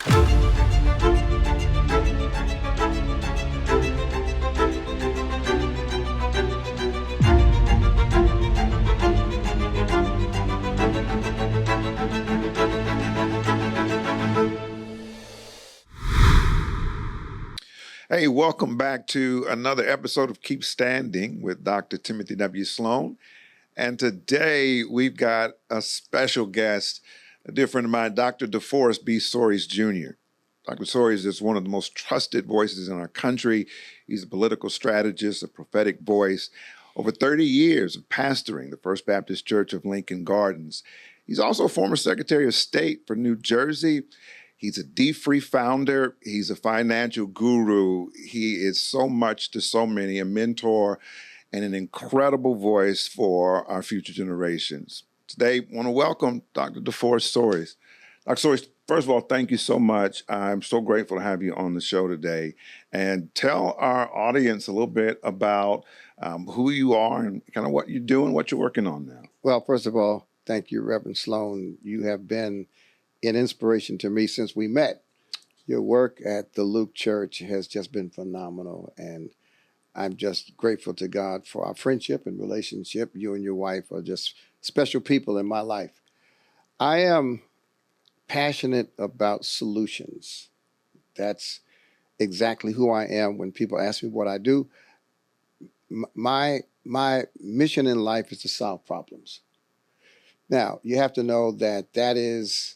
Hey, welcome back to another episode of Keep Standing with Dr. Timothy W. Sloan. And today we've got a special guest, a dear friend of mine, Dr. DeForest B. Soaries Jr. Dr. Soaries is one of the most trusted voices in our country. He's a political strategist, a prophetic voice. Over 30 years of pastoring the First Baptist Church of Lincoln Gardens. He's also a former Secretary of State for New Jersey. He's a D-Free founder. He's a financial guru. He is so much to so many, a mentor and an incredible voice for our future generations. Today, I want to welcome Dr. DeForest Soaries. Dr. Soaries, first of all, thank you so much. I'm so grateful to have you on the show today. And tell our audience a little bit about who you are and kind of what you do and what you're working on now. Well, first of all, thank you, Reverend Sloan. You have been an inspiration to me since we met. Your work at the Luke Church has just been phenomenal, and I'm just grateful to God for our friendship and relationship. You and your wife are just special people in my life. I am passionate about solutions. That's exactly who I am. When people ask me what I do, my mission in life is to solve problems. Now, you have to know that that is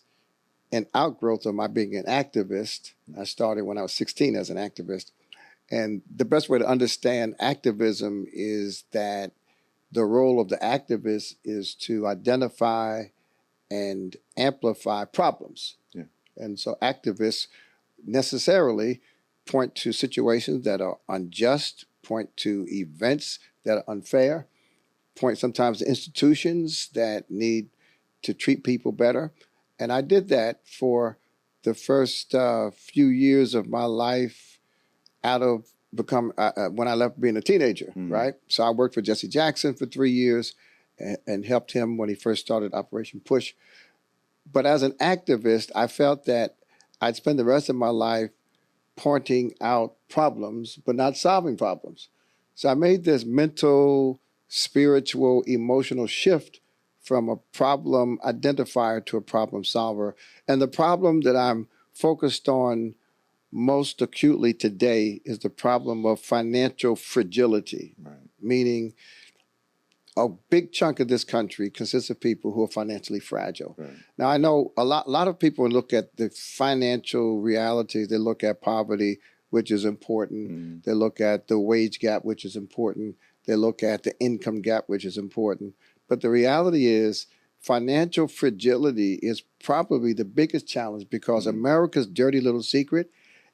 an outgrowth of my being an activist. I started when I was 16 as an activist. And the best way to understand activism is that the role of the activist is to identify and amplify problems. Yeah. And so activists necessarily point to situations that are unjust, point to events that are unfair, point sometimes to institutions that need to treat people better. And I did that for the first few years of my life out of when I left being a teenager, right? So I worked for Jesse Jackson for 3 years and helped him when he first started Operation Push. But as an activist, I felt that I'd spend the rest of my life pointing out problems, but not solving problems. So I made this mental, spiritual, emotional shift from a problem identifier to a problem solver. And the problem that I'm focused on most acutely today is the problem of financial fragility, Right. Meaning a big chunk of this country consists of people who are financially fragile. Right. Now, I know a lot of people look at the financial realities. They look at poverty, which is important. They look at the wage gap, which is important. They look at the income gap, which is important. But the reality is financial fragility is probably the biggest challenge because America's dirty little secret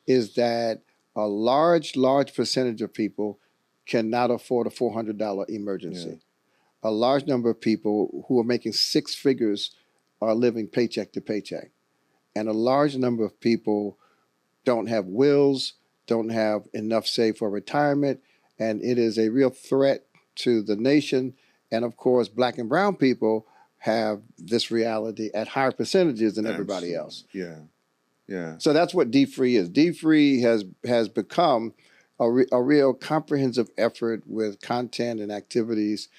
is that a large percentage of people cannot afford a $400 emergency. Yeah. A large number of people who are making six figures are living paycheck to paycheck. And a large number of people don't have wills, don't have enough saved for retirement, and it is a real threat to the nation. And of course, Black and brown people have this reality at higher percentages than everybody else. Yeah, yeah. So that's what D-Free is. D-Free has become a real comprehensive effort with content and activities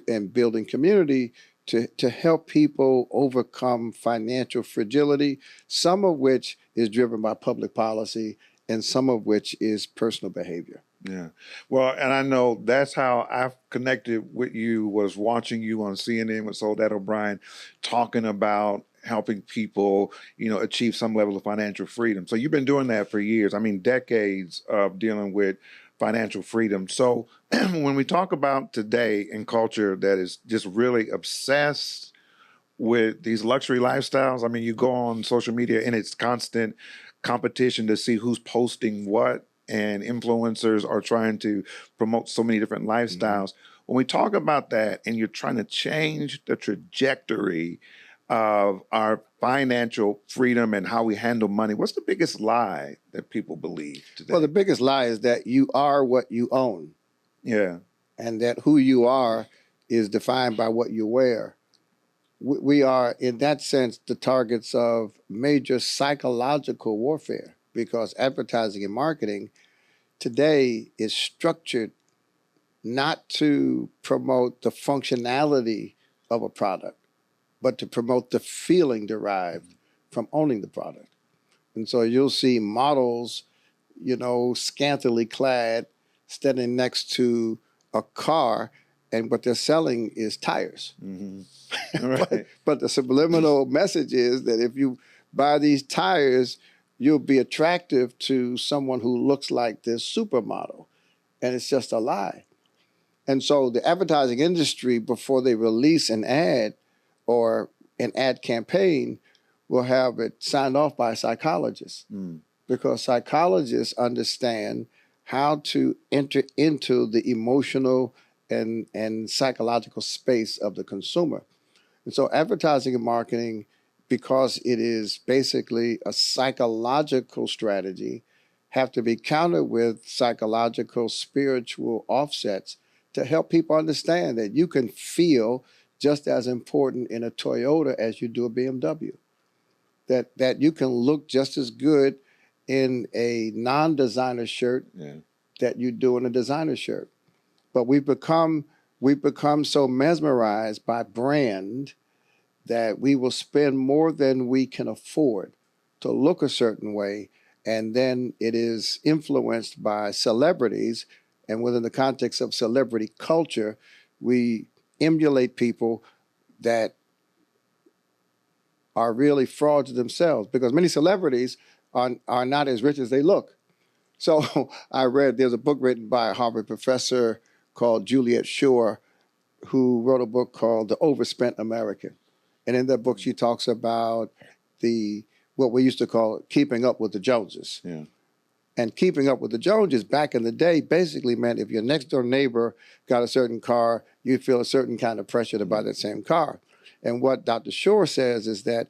and building community to help people overcome financial fragility, some of which is driven by public policy and some of which is personal behavior. Yeah. Well, and I know that's how I've connected with you, was watching you on CNN with Soledad O'Brien talking about helping people, achieve some level of financial freedom. So you've been doing that for years. I mean, decades of dealing with financial freedom. So when we talk about today in culture that is just really obsessed with these luxury lifestyles, I mean, you go on social media and it's constant competition to see who's posting what, and influencers are trying to promote so many different lifestyles. When we talk about that and you're trying to change the trajectory of our financial freedom and how we handle money, what's the biggest lie that people believe today? Well, the biggest lie is that you are what you own. Yeah. And that who you are is defined by what you wear. we are, in that sense, the targets of major psychological warfare, because advertising and marketing today is structured not to promote the functionality of a product, but to promote the feeling derived from owning the product. And so you'll see models, scantily clad, standing next to a car, and what they're selling is tires. Mm-hmm. Right. But the subliminal message is that if you buy these tires, you'll be attractive to someone who looks like this supermodel. And it's just a lie. And so the advertising industry, before they release an ad or an ad campaign, will have it signed off by a psychologist, because psychologists understand how to enter into the emotional and psychological space of the consumer. And so advertising and marketing, because it is basically a psychological strategy, have to be countered with psychological, spiritual offsets to help people understand that you can feel just as important in a Toyota as you do a BMW. That you can look just as good in a non-designer shirt that you do in a designer shirt. But we've become so mesmerized by brand that we will spend more than we can afford to look a certain way, and then it is influenced by celebrities, and within the context of celebrity culture, we emulate people that are really frauds themselves, because many celebrities are not as rich as they look. So I read, there's a book written by a Harvard professor called Juliet Schor, who wrote a book called The Overspent American. And in that book, she talks about what we used to call keeping up with the Joneses. Yeah. And keeping up with the Joneses back in the day basically meant if your next door neighbor got a certain car, you'd feel a certain kind of pressure to buy that same car. And what Dr. Shore says is that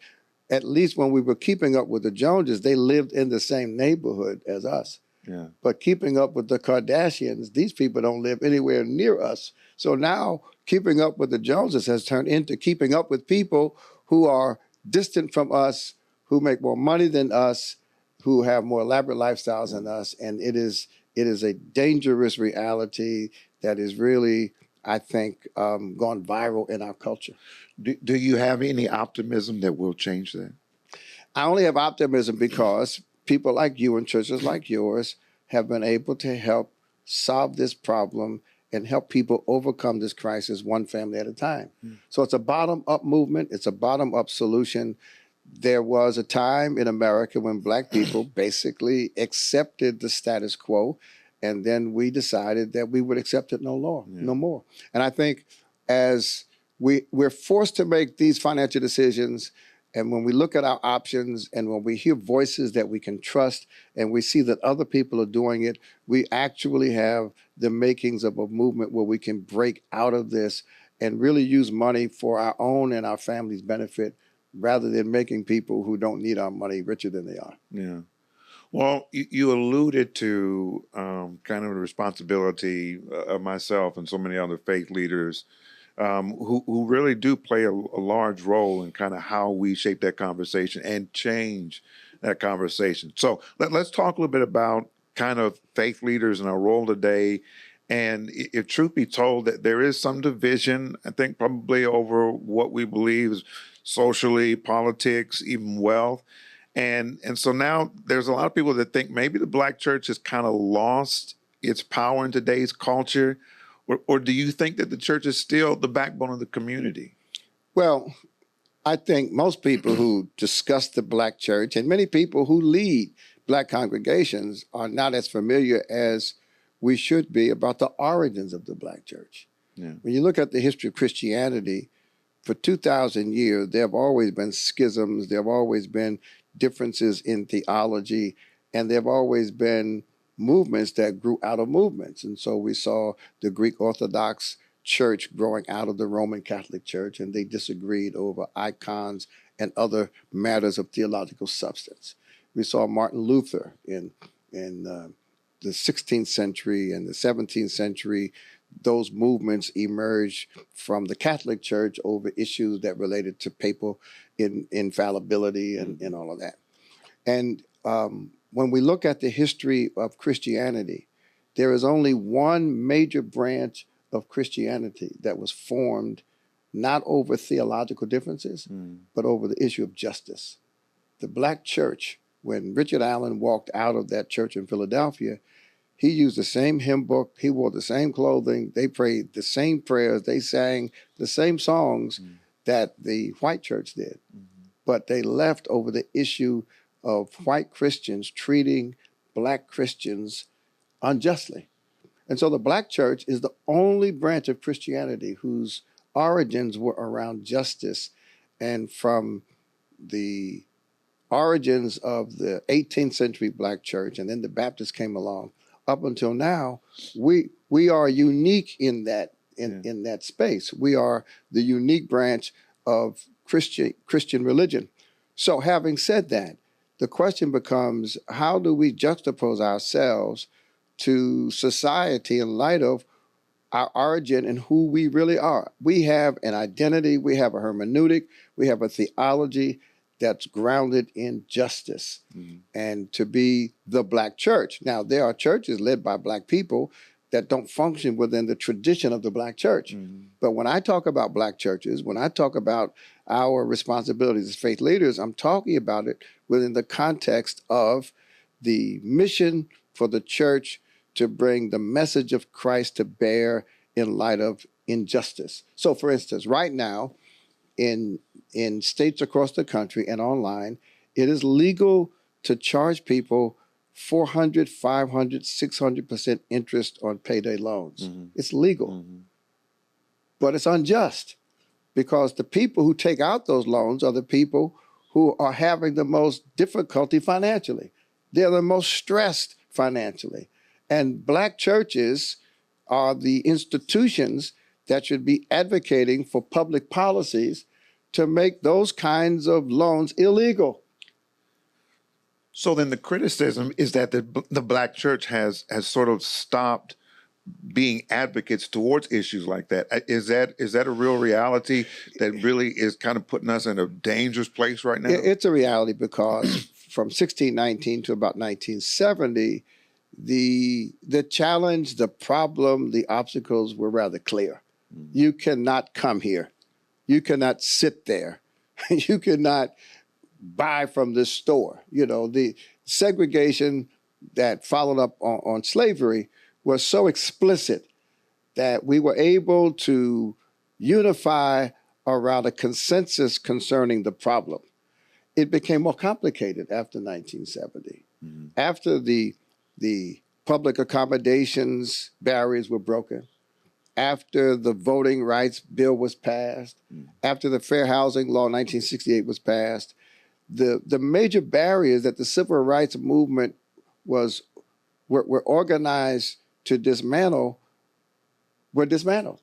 at least when we were keeping up with the Joneses, they lived in the same neighborhood as us. Yeah. But keeping up with the Kardashians, these people don't live anywhere near us. So now keeping up with the Joneses has turned into keeping up with people who are distant from us, who make more money than us, who have more elaborate lifestyles than us. And it is a dangerous reality that is really, I think, gone viral in our culture. Do you have any optimism that will change that? I only have optimism because people like you and churches like yours have been able to help solve this problem and help people overcome this crisis one family at a time. So it's a bottom-up movement. It's a bottom-up solution. There was a time in America when Black people basically accepted the status quo, and then we decided that we would accept it no more. And I think as we're forced to make these financial decisions, and when we look at our options and when we hear voices that we can trust and we see that other people are doing it, we actually have the makings of a movement where we can break out of this and really use money for our own and our family's benefit, rather than making people who don't need our money richer than they are. Yeah. Well, you alluded to kind of the responsibility of myself and so many other faith leaders who really do play a large role in kind of how we shape that conversation and change that conversation. So let's talk a little bit about kind of faith leaders and our role today. And if truth be told, that there is some division, I think probably over what we believe is socially, politics, even wealth. And so now there's a lot of people that think maybe the Black church has kind of lost its power in today's culture. Or do you think that the church is still the backbone of the community? Well, I think most people who discuss the Black church and many people who lead Black congregations are not as familiar as we should be about the origins of the Black church. Yeah. When you look at the history of Christianity, for 2,000 years, there have always been schisms, there have always been differences in theology, and there have always been movements that grew out of movements. And so we saw the Greek Orthodox Church growing out of the Roman Catholic Church, and they disagreed over icons and other matters of theological substance. We saw Martin Luther in the 16th century and the 17th century those movements emerged from the Catholic Church over issues that related to papal infallibility and all of that. And when we look at the history of Christianity, there is only one major branch of Christianity that was formed not over theological differences, but over the issue of justice. The Black church, when Richard Allen walked out of that church in Philadelphia, he used the same hymn book, he wore the same clothing, they prayed the same prayers, they sang the same songs that the white church did. But they left over the issue of white Christians treating Black Christians unjustly. And so the Black church is the only branch of Christianity whose origins were around justice. And from the origins of the 18th century Black church, and then the Baptists came along, up until now, we are unique in that in that space. We are the unique branch of Christian religion. So having said that, the question becomes, how do we juxtapose ourselves to society in light of our origin and who we really are? We have an identity, we have a hermeneutic, we have a theology that's grounded in justice and to be the Black church. Now, there are churches led by Black people that don't function within the tradition of the Black church. But when I talk about Black churches, when I talk about our responsibilities as faith leaders, I'm talking about it within the context of the mission for the church to bring the message of Christ to bear in light of injustice. So for instance, right now, in states across the country and online, it is legal to charge people 400, 500, 600% interest on payday loans. It's legal, but it's unjust because the people who take out those loans are the people who are having the most difficulty financially. They're the most stressed financially. And Black churches are the institutions that should be advocating for public policies to make those kinds of loans illegal. So then the criticism is that the Black church has sort of stopped being advocates towards issues like that. Is that a real reality that really is kind of putting us in a dangerous place right now? It's a reality because from 1619 to about 1970, the challenge, the problem, the obstacles were rather clear. You cannot come here. You cannot sit there. You cannot buy from this store. You know, the segregation that followed up on slavery was so explicit that we were able to unify around a consensus concerning the problem. It became more complicated after 1970. After the public accommodations barriers were broken, after the voting rights bill was passed, after the Fair Housing Law 1968 was passed, the major barriers that the civil rights movement were organized to dismantle were dismantled.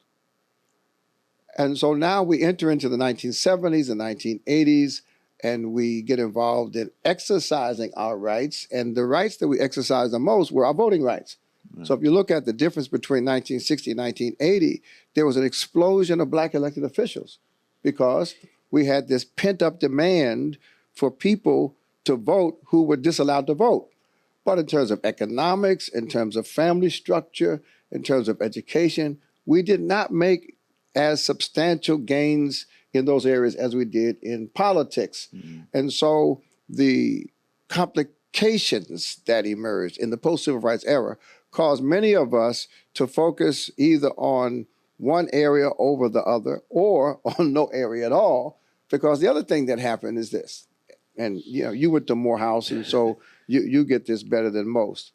And so now we enter into the 1970s and 1980s, and we get involved in exercising our rights. And the rights that we exercised the most were our voting rights. So if you look at the difference between 1960 and 1980, there was an explosion of Black elected officials because we had this pent-up demand for people to vote who were disallowed to vote. But in terms of economics, in terms of family structure, in terms of education, we did not make as substantial gains in those areas as we did in politics. And so the complications that emerged in the post-civil rights era caused many of us to focus either on one area over the other or on no area at all, because the other thing that happened is this, and you know, you went to Morehouse, and so you get this better than most.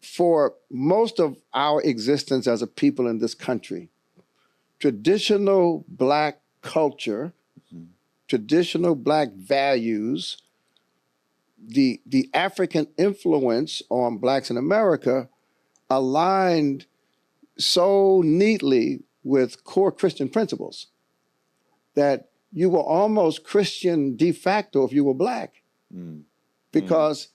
For most of our existence as a people in this country, traditional Black culture, traditional Black values, the African influence on Blacks in America aligned so neatly with core Christian principles that you were almost Christian de facto if you were Black, because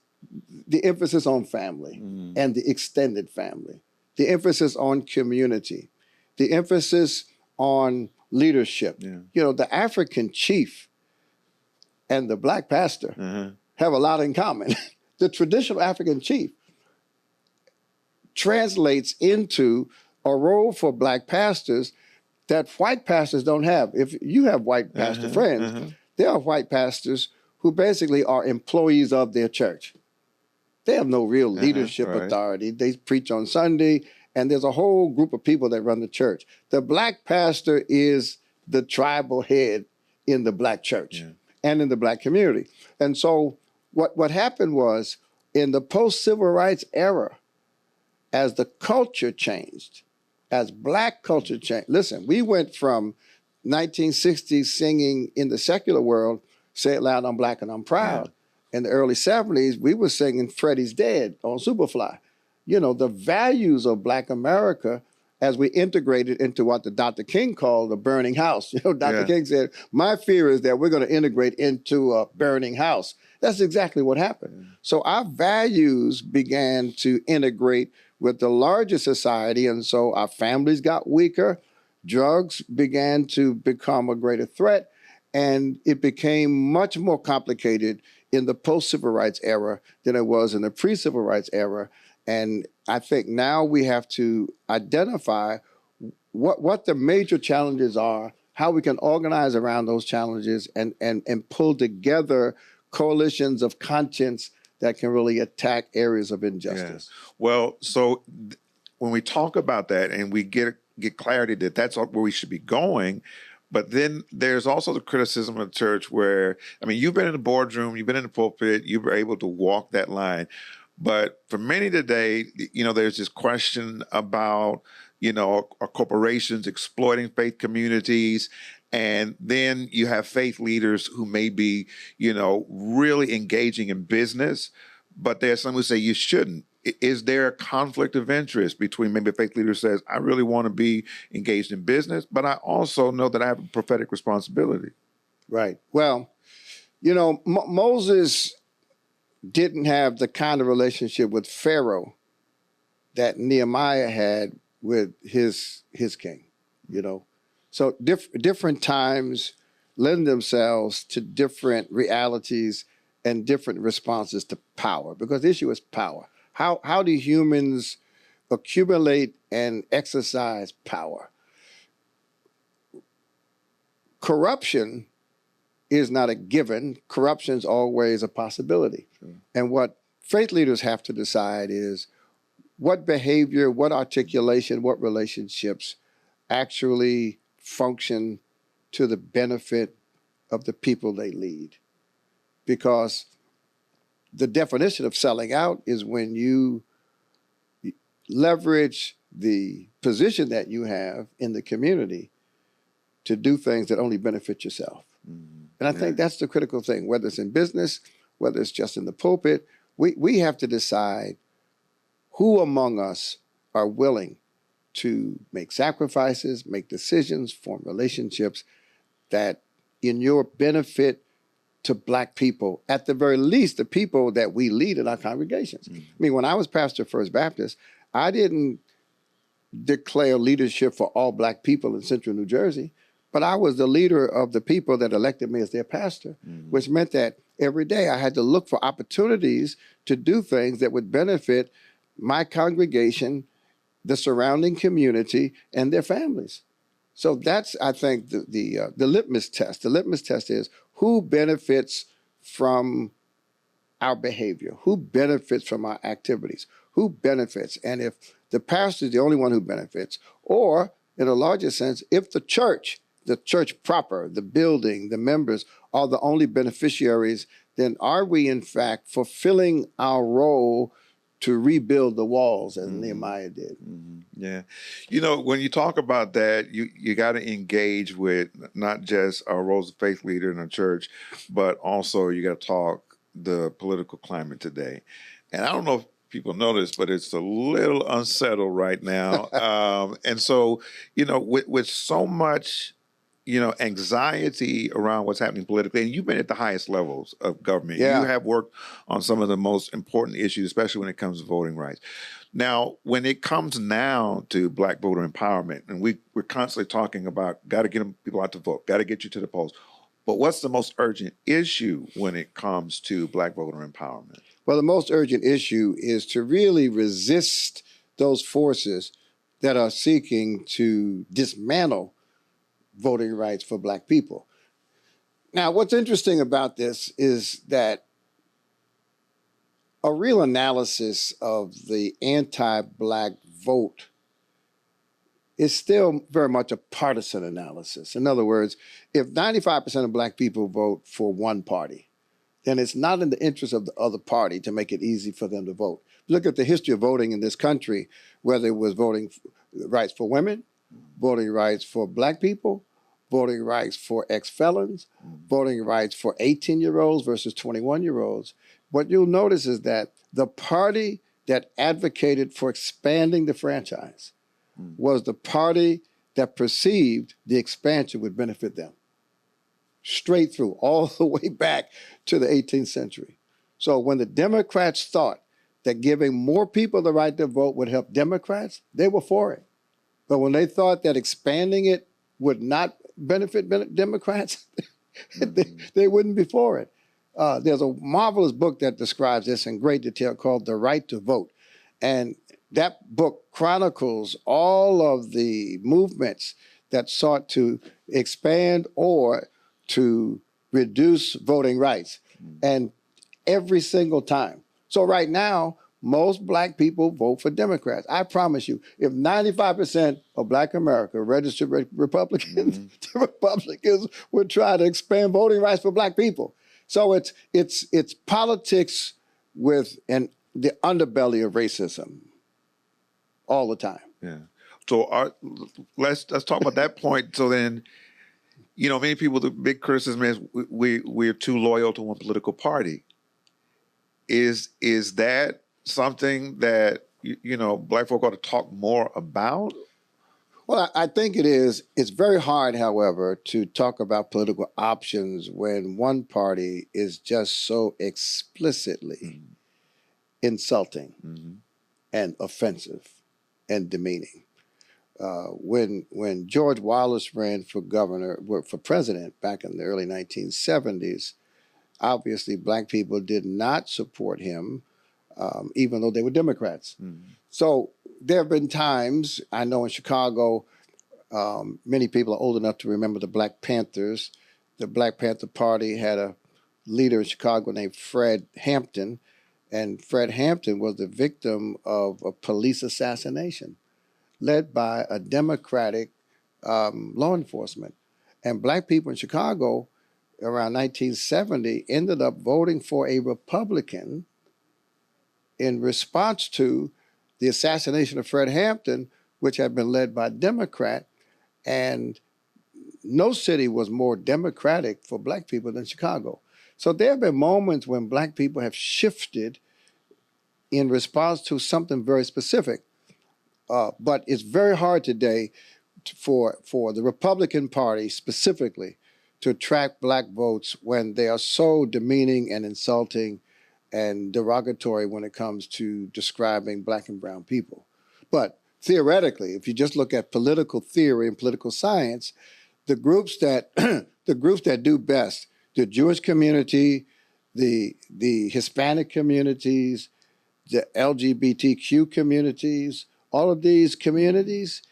the emphasis on family and the extended family, the emphasis on community, the emphasis on leadership. Yeah. You know, the African chief and the black pastor Uh-huh. have a lot in common. The traditional African chief translates into a role for black pastors that white pastors don't have. If you have white pastor friends, there are white pastors who basically are employees of their church. They have no real leadership authority. They preach on Sunday, and there's a whole group of people that run the church. The black pastor is the tribal head in the black church and in the black community. And so what happened was, in the post-civil rights era, as the culture changed, as black culture changed, listen, we went from 1960s singing in the secular world, "Say It Loud, I'm Black and I'm Proud." In the early 70s, we were singing "Freddie's Dead" on Superfly. You know, the values of black America, as we integrated into what the Dr. King called the burning house. You know, Dr. King said, "My fear is that we're going to integrate into a burning house." That's exactly what happened. So our values began to integrate with the larger society, and so our families got weaker. Drugs began to become a greater threat, and it became much more complicated in the post-civil rights era than it was in the pre-civil rights era. And I think now we have to identify what the major challenges are, how we can organize around those challenges, and pull together coalitions of conscience that can really attack areas of injustice. Well, so when we talk about that and we get clarity that that's where we should be going, but then there's also the criticism of the church where, I mean, you've been in the boardroom, you've been in the pulpit, you were able to walk that line. But for many today, you know, there's this question about, you know, are corporations exploiting faith communities? And then you have faith leaders who may be, you know, really engaging in business, but there's some who say you shouldn't. Is there a conflict of interest between maybe a faith leader says, I really want to be engaged in business, but I also know that I have a prophetic responsibility? Right. Well, you know, Moses didn't have the kind of relationship with Pharaoh that Nehemiah had with his king, you know. So different times lend themselves to different realities and different responses to power, because the issue is power. How do humans accumulate and exercise power? Corruption is not a given. Corruption is always a possibility. And what faith leaders have to decide is what behavior, what articulation, what relationships actually function to the benefit of the people they lead. Because the definition of selling out is when you leverage the position that you have in the community to do things that only benefit yourself. And I think that's the critical thing, whether it's in business, whether it's just in the pulpit. We have to decide who among us are willing to make sacrifices, make decisions, form relationships that in your benefit to Black people, at the very least, the people that we lead in our congregations. I mean, when I was pastor of First Baptist, I didn't declare leadership for all Black people in central New Jersey, but I was the leader of the people that elected me as their pastor, which meant that every day I had to look for opportunities to do things that would benefit my congregation, the surrounding community, and their families. So that's, I think, the litmus test. The litmus test is who benefits from our behavior, who benefits from our activities, who benefits. And if the pastor is the only one who benefits, or in a larger sense, if the church proper, the building, the members are the only beneficiaries, then are we in fact fulfilling our role to rebuild the walls as Nehemiah did? Yeah. You know, when you talk about that, you got to engage with not just our roles of faith leader in a church, but also you got to talk the political climate today. And I don't know if people know this, but it's a little unsettled right now. And so, you know, with so much anxiety around what's happening politically. And you've been at the highest levels of government. You Yeah. have worked on some of the most important issues, especially when it comes to voting rights. Now, when it comes now to Black voter empowerment, and we're constantly talking about got to get people out to vote, got to get you to the polls. But what's the most urgent issue when it comes to Black voter empowerment? Well, the most urgent issue is to really resist those forces that are seeking to dismantle voting rights for Black people. Now, what's interesting about this is that a real analysis of the anti-Black vote is still very much a partisan analysis. In other words, if 95% of Black people vote for one party, then it's not in the interest of the other party to make it easy for them to vote. Look at the history of voting in this country, whether it was voting rights for women, voting rights for Black people, voting rights for ex-felons, voting rights for 18-year-olds versus 21-year-olds. What you'll notice is that the party that advocated for expanding the franchise was the party that perceived the expansion would benefit them. Straight through, all the way back to the 18th century. So when the Democrats thought that giving more people the right to vote would help Democrats, they were for it. But when they thought that expanding it would not benefit Democrats, they wouldn't be for it. There's a marvelous book that describes this in great detail called The Right to Vote. And that book chronicles all of the movements that sought to expand or to reduce voting rights, and every single time. So right now, most Black people vote for Democrats. I promise you, if 95% of Black America registered Republicans, the Republicans would try to expand voting rights for Black people. So it's politics with the underbelly of racism all the time. Yeah. So let's talk about that point. So then, many people, the big criticism is we're too loyal to one political party. Is that something that, Black folk ought to talk more about? Well, I think it is. It's very hard, however, to talk about political options when one party is just so explicitly insulting and offensive and demeaning. When George Wallace ran for president back in the early 1970s, obviously Black people did not support him, even though they were Democrats. So there have been times, I know in Chicago, many people are old enough to remember the Black Panthers. The Black Panther Party had a leader in Chicago named Fred Hampton, and Fred Hampton was the victim of a police assassination led by a Democratic law enforcement. And Black people in Chicago around 1970 ended up voting for a Republican in response to the assassination of Fred Hampton, which had been led by a Democrat. And no city was more Democratic for Black people than Chicago. So there have been moments when Black people have shifted in response to something very specific. But it's very hard today for the Republican Party specifically to attract Black votes when they are so demeaning and insulting and derogatory when it comes to describing Black and brown people. But theoretically, if you just look at political theory and political science, the groups that do best, the Jewish community, the Hispanic communities, the LGBTQ communities, all of these communities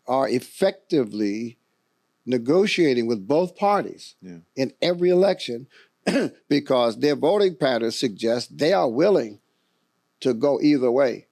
are effectively negotiating with both parties in every election because their voting patterns suggest they are willing to go either way.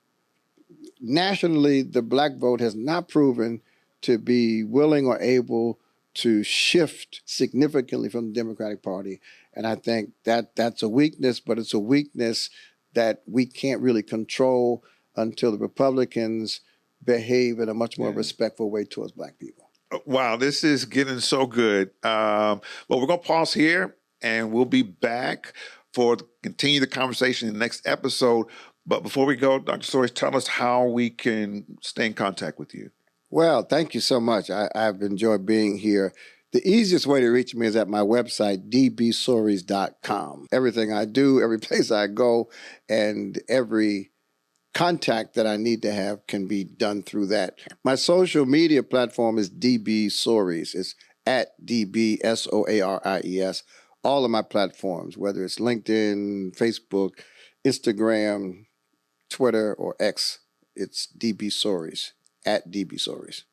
Nationally, the Black vote has not proven to be willing or able to shift significantly from the Democratic Party. And I think that's a weakness, but it's a weakness that we can't really control until the Republicans behave in a much more respectful way towards Black people. Wow, this is getting so good. Well, we're going to pause here, and we'll be back for continue the conversation in the next episode. But before we go, Dr. Soaries, tell us how we can stay in contact with you. Well, thank you so much. I've enjoyed being here. The easiest way to reach me is at my website, dbsoaries.com. Everything I do, every place I go, and every contact that I need to have can be done through that. My social media platform is DB Soaries. It's at DBSOARIES. All of my platforms, whether it's LinkedIn, Facebook, Instagram, Twitter, or X, it's DB Soaries, at DB Soaries.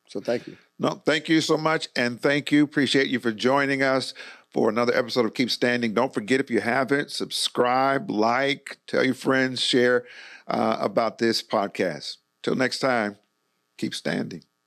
So thank you. No, thank you so much. And thank you. Appreciate you for joining us for another episode of Keep Standing. Don't forget, if you haven't, subscribe, like, tell your friends, share about this podcast. Till next time, keep standing.